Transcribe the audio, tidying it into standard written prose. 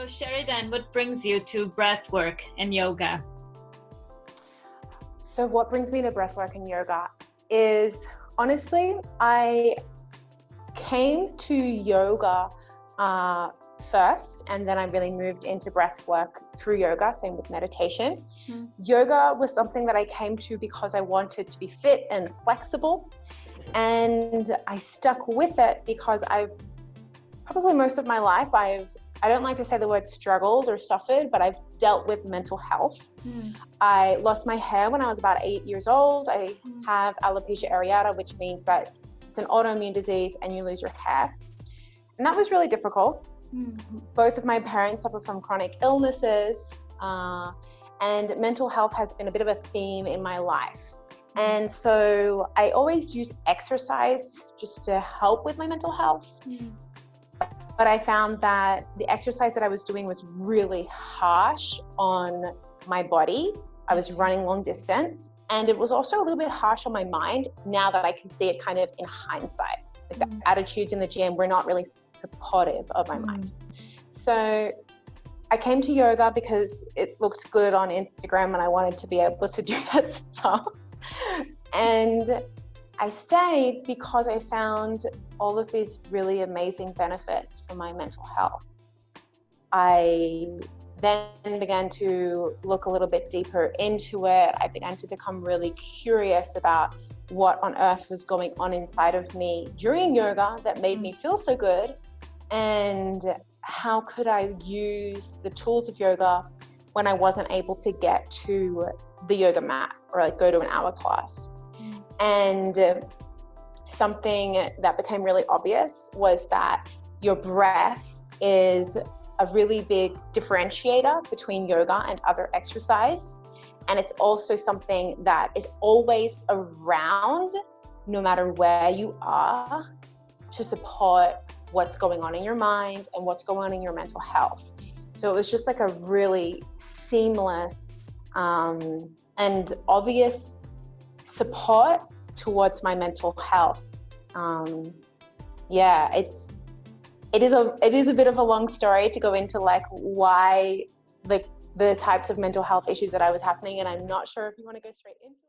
So Sheridan, what brings you to breath work and yoga? So what brings me to breathwork and yoga is, honestly, I came to yoga first, and then I really moved into breathwork through yoga, same with meditation. Yoga was something that I came to because I wanted to be fit and flexible, and I stuck with it because I've probably most of my life I don't like to say the word struggled or suffered, but I've dealt with mental health. I lost my hair when I was about 8 years old. I have alopecia areata, which means that it's an autoimmune disease and you lose your hair. And that was really difficult. Both of my parents suffer from chronic illnesses, and mental health has been a bit of a theme in my life. And so I always use exercise just to help with my mental health. But I found that the exercise that I was doing was really harsh on my body. I was running long distance, and it was also a little bit harsh on my mind now that I can see it kind of in hindsight. Like the attitudes in the gym were not really supportive of my mind. So I came to yoga because it looked good on Instagram and I wanted to be able to do that stuff. And I stayed because I found all of these really amazing benefits for my mental health. I then began to look a little bit deeper into it. I began to become really curious about what on earth was going on inside of me during yoga that made me feel so good, and how could I use the tools of yoga when I wasn't able to get to the yoga mat or like go to an hour class. And something that became really obvious was that your breath is a really big differentiator between yoga and other exercise. And it's also something that is always around, no matter where you are, to support what's going on in your mind and what's going on in your mental health. So it was just like a really seamless and obvious support towards my mental health. It is a bit of a long story to go into like why the types of mental health issues that I was happening, and I'm not sure if you want to go straight into it.